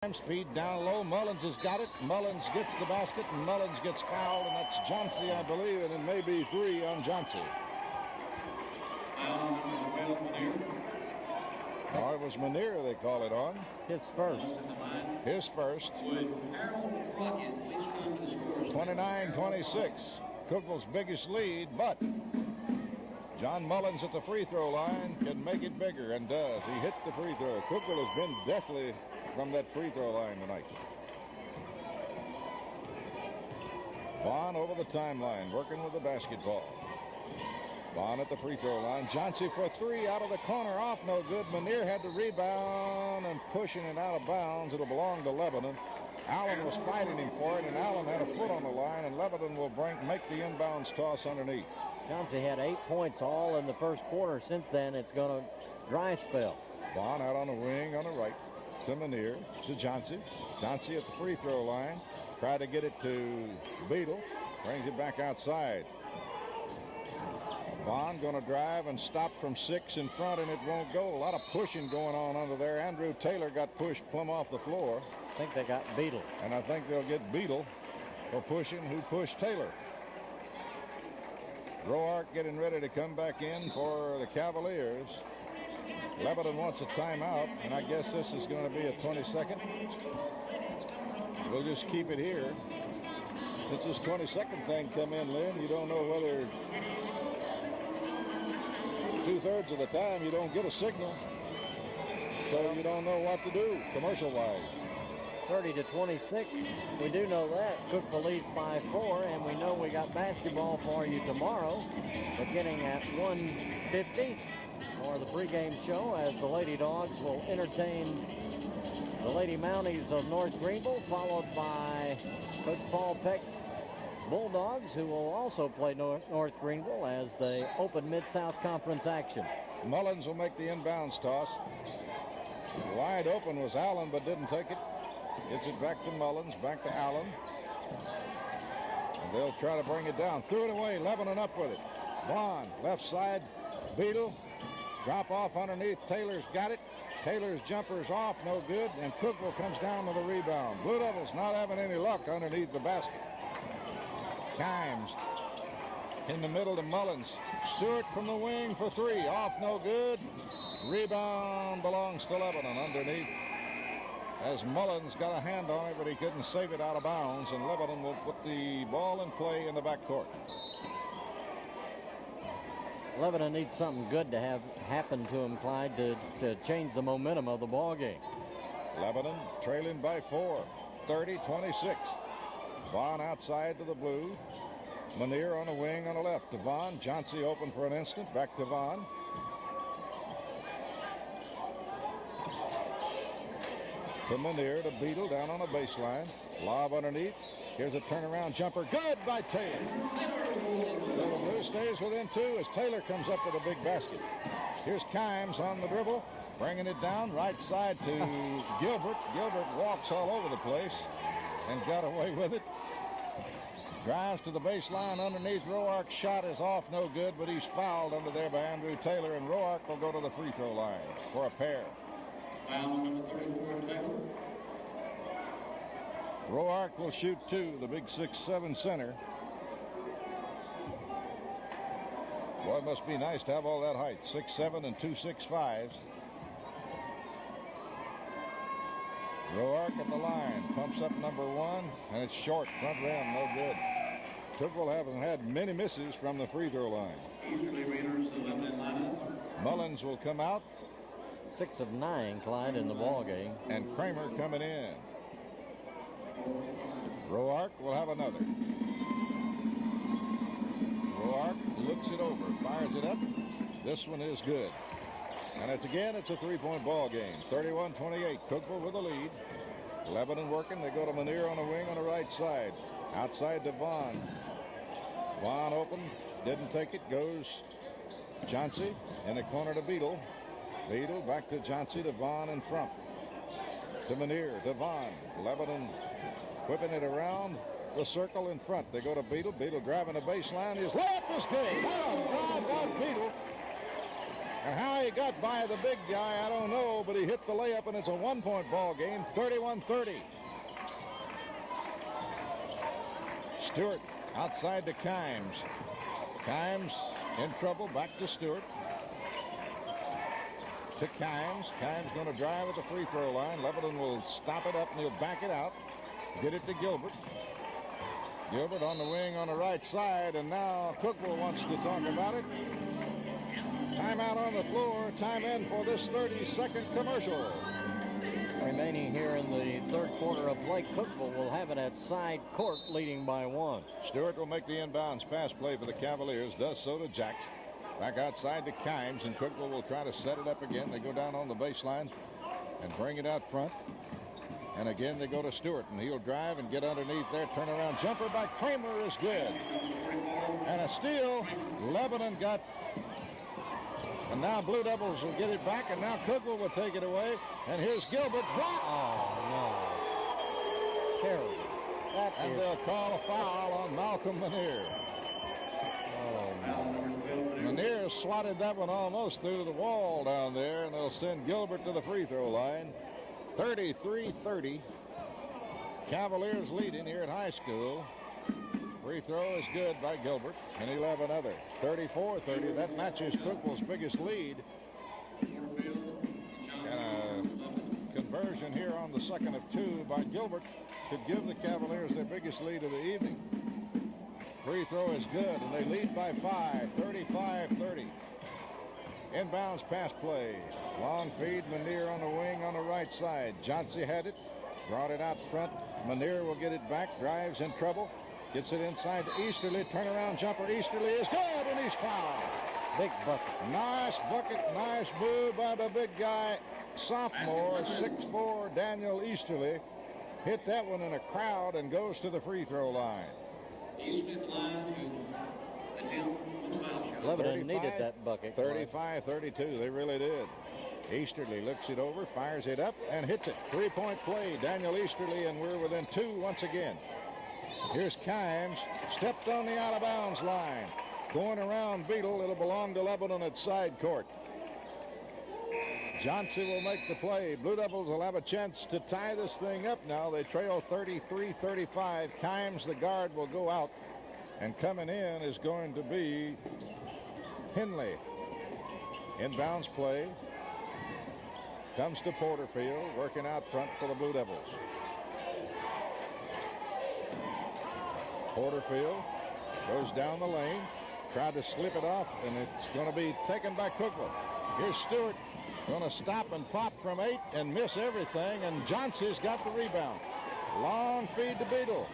Speed down low. Mullins has got it. Mullins gets the basket, and Mullins gets fouled, and that's Johnsey, I believe, and it may be 3 on Johnsey. Oh, it was Manier they call it on. His first. His first. 29-26. Cookeville's biggest lead, but John Mullins at the free throw line can make it bigger, and does. He hit the free throw. Cookeville has been deathly from that free throw line tonight. Vaughn over the timeline, working with the basketball. Vaughn at the free throw line. Johnsey for 3 out of the corner, off, no good. Manier had the rebound and pushing it out of bounds. It'll belong to Lebanon. Allen was fighting him for it, and Allen had a foot on the line, and Lebanon will make the inbounds toss underneath. Johnsey had 8 points all in the first quarter. Since then, it's going to dry spell. Vaughn out on the wing on the right to Manier to Johnsey. Johnsey at the free throw line. Tried to get it to Beadle. Brings it back outside. Vaughn going to drive and stop from 6 in front, and it won't go. A lot of pushing going on under there. Andrew Taylor got pushed plumb off the floor. I think they got Beadle. And I think they'll get Beadle for pushing who pushed Taylor. Roark getting ready to come back in for the Cavaliers. Lebanon wants a timeout, and I guess this is going to be a 20-second. We'll just keep it here. Since this 20-second thing come in, Lynn, you don't know whether 2/3 of the time you don't get a signal. So you don't know what to do commercial-wise. 30-26. We do know that. Cookeville leads by 4, and we know we got basketball for you tomorrow, beginning at 1:50 for the pregame show, as the Lady Dogs will entertain the Lady Mounties of North Greenville, followed by Coach Paul Peck's Bulldogs, who will also play North Greenville as they open Mid-South Conference action. Mullins will make the inbounds toss. Wide open was Allen, but didn't take it. Gets it back to Mullins, back to Allen. And they'll try to bring it down. Threw it away. Lebanon up with it. Vaughn, left side. Beadle. Drop off underneath. Taylor's got it. Taylor's jumper's off. No good. And Cookeville comes down to the rebound. Blue Devils not having any luck underneath the basket. Kimes in the middle to Mullins. Stewart from the wing for 3. Off. No good. Rebound belongs to Lebanon underneath, as Mullins got a hand on it, but he couldn't save it out of bounds, and Lebanon will put the ball in play in the backcourt. Lebanon needs something good to have happen to him, Clyde, to change the momentum of the ball game. Lebanon trailing by 4, 30-26. Vaughn outside to the blue. Manier on the wing on the left to Vaughn. Johnsey open for an instant. Back to Vaughn. To Manier to Beadle down on the baseline. Lob underneath. Here's a turnaround jumper. Good by Taylor. So the blue stays within 2 as Taylor comes up with a big basket. Here's Kimes on the dribble, bringing it down right side to Gilbert. Gilbert walks all over the place and got away with it. Drives to the baseline underneath. Roark's shot is off, no good, but he's fouled under there by Andrew Taylor, and Roark will go to the free throw line for a pair. Foul number 34, Taylor. Roark will shoot 2, the big 6'7" center. Boy, it must be nice to have all that height. 6'7" and 2 6'5s. Roark at the line. Pumps up number 1, and it's short. Front rim, no good. Cookeville hasn't had many misses from the free throw line. Easterly Raiders, the left lineup. Mullins will come out. 6 of 9, Clyde, in the ball game. And Kramer coming in. Roark will have another. Roark looks it over, fires it up. This one is good. And it's a 3-point ball game. 31-28. Cookeville with the lead. Lebanon working. They go to Manier on the wing on the right side. Outside to Vaughn. Vaughn open. Didn't take it. Goes Johnsey in the corner to Beadle. Beadle back to Johnsey to Vaughn in front. To Manier to Vaughn. Lebanon whipping it around the circle in front. They go to Beadle. Beadle driving the baseline. His layup is good. Drive by Beadle. And how he got by the big guy, I don't know, but he hit the layup, and it's a one-point ball game, 31-30. Stewart outside to Kimes. Kimes in trouble, back to Stewart. To Kimes. Kimes going to drive at the free throw line. Lebanon will stop it up, and he'll back it out. Get it to Gilbert. Gilbert on the wing on the right side, and now Cookeville wants to talk about it. Timeout on the floor. Time in for this 30-second commercial. Remaining here in the third quarter of play, Cookeville will have it at side court, leading by 1. Stewart will make the inbounds pass play for the Cavaliers. Does so to Jacks. Back outside to Kimes, and Cookeville will try to set it up again. They go down on the baseline and bring it out front. And again, they go to Stewart, and he'll drive and get underneath there. Turnaround jumper by Kramer is good. And a steal. Lebanon got. And now Blue Devils will get it back, and now Cookeville will take it away. And here's Gilbert. Block. Oh, no. Terrible. And they'll call a foul on Malcolm Manier. Oh, no. Manier swatted that one almost through the wall down there, and they'll send Gilbert to the free throw line. 33-30. Cavaliers leading here at high school. Free throw is good by Gilbert, and he'll have another. 34-30. That matches Cookeville's biggest lead. And a conversion here on the second of 2 by Gilbert could give the Cavaliers their biggest lead of the evening. Free throw is good, and they lead by 5. 35-30. Inbounds pass play. Long feed. Manier on the wing on the right side. Johnson had it. Brought it out front. Manier will get it back. Drives in trouble. Gets it inside to Easterly. Turnaround jumper. Easterly is good, and he's fouled. Big bucket. Nice bucket. Nice move by the big guy. Sophomore, 6'4", Daniel Easterly. Hit that one in a crowd and goes to the free throw line. Easterly line to attempt one foul shot. Lebanon needed that bucket. 35-32. They really did. Easterly looks it over, fires it up, and hits it. Three-point play. Daniel Easterly, and we're within 2 once again. Here's Kimes. Stepped on the out-of-bounds line. Going around Beadle. It'll belong to Lebanon at side court. Johnson will make the play. Blue Devils will have a chance to tie this thing up now. They trail 33-35. Kimes, the guard, will go out. And coming in is going to be Henley. Inbounds play. Comes to Porterfield, working out front for the Blue Devils. Porterfield goes down the lane. Tried to slip it off, and it's going to be taken by Cookeville. Here's Stewart. Going to stop and pop from 8 and miss everything, and Johnson's got the rebound. Long feed to Beadle.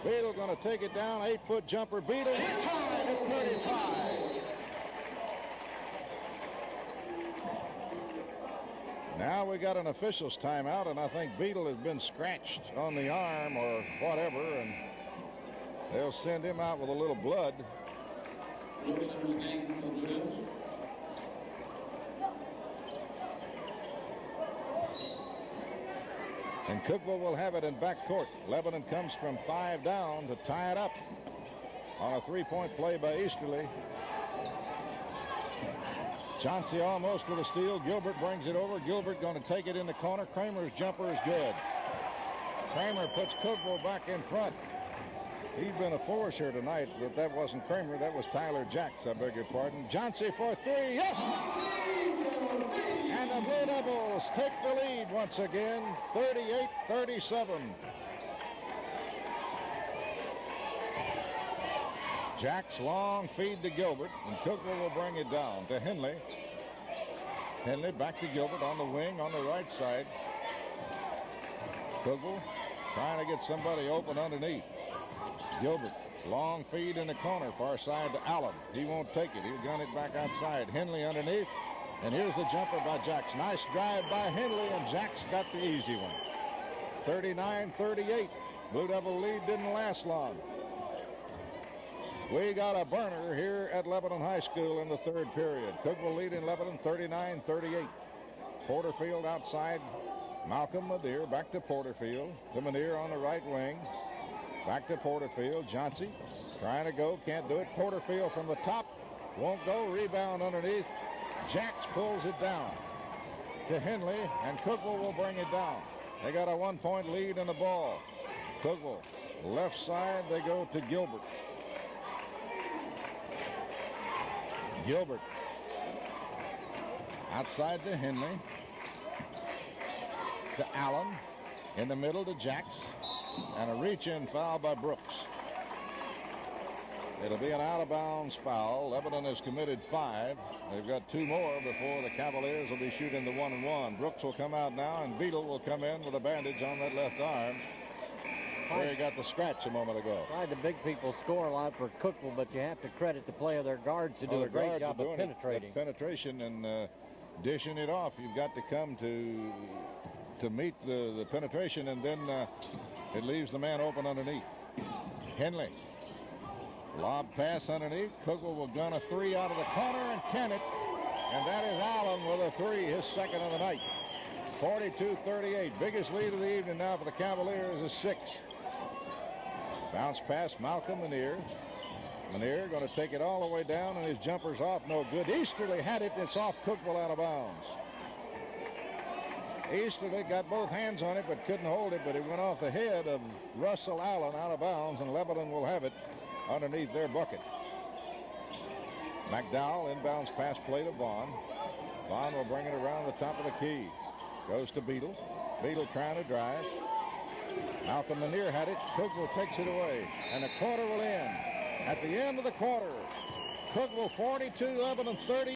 Beadle going to take it down. 8-foot jumper. Beadle tied at 35. Now we got an official's timeout, and I think Beadle has been scratched on the arm or whatever, and they'll send him out with a little blood. And Cookeville will have it in backcourt. Lebanon comes from 5 down to tie it up on a three-point play by Easterly. Chauncey almost with a steal. Gilbert brings it over. Gilbert going to take it in the corner. Kramer's jumper is good. Kramer puts Cookeville back in front. He's been a force here tonight, but that wasn't Kramer. That was Tyler Jacks, I beg your pardon. Chauncey for 3. Yes! And the Blue Devils take the lead once again, 38-37. Jacks long feed to Gilbert, and Cookeville will bring it down to Henley. Henley back to Gilbert on the wing on the right side. Cookeville trying to get somebody open underneath. Gilbert, long feed in the corner, far side to Allen. He won't take it. He'll gun it back outside. Henley underneath. And here's the jumper by Jacks. Nice drive by Henley, and Jacks got the easy one. 39-38. Blue Devil lead didn't last long. We got a burner here at Lebanon High School in the third period. Cookeville leading Lebanon 39-38. Porterfield outside. Malcolm Manier back to Porterfield. To Manier on the right wing. Back to Porterfield. Johnson trying to go. Can't do it. Porterfield from the top. Won't go. Rebound underneath. Jacks pulls it down to Henley, and Cookeville will bring it down. They got a 1-point lead in the ball. Cookeville, left side, they go to Gilbert. Gilbert outside to Henley, to Allen, in the middle to Jacks, and a reach-in foul by Brooks. It'll be an out-of-bounds foul. Lebanon has committed 5. They've got 2 more before the Cavaliers will be shooting the 1-and-1. Brooks will come out now, and Beadle will come in with a bandage on that left arm where he got the scratch a moment ago. Tried the big people score a lot for Cookeville, but you have to credit the play of their guards to do a great job of penetrating. Penetration and dishing it off. You've got to come to meet the penetration, and then it leaves the man open underneath. Henley. Lob pass underneath. Cookeville will gun a 3 out of the corner and can it. And that is Allen with a 3, his second of the night. 42-38. Biggest lead of the evening now for the Cavaliers is 6. Bounce pass, Malcolm Manier. Manier going to take it all the way down, and his jumper's off. No good. Easterly had it. It's off Cookeville, out of bounds. Easterly got both hands on it but couldn't hold it, but it went off the head of Russell Allen, out of bounds, and Lebanon will have it underneath their bucket. McDowell inbounds pass play to Vaughn. Vaughn will bring it around the top of the key. Goes to Beadle. Beadle trying to drive. Malcolm Manier had it. Cookeville takes it away, and the quarter will end. At the end of the quarter, Cookeville 42, Lebanon 30.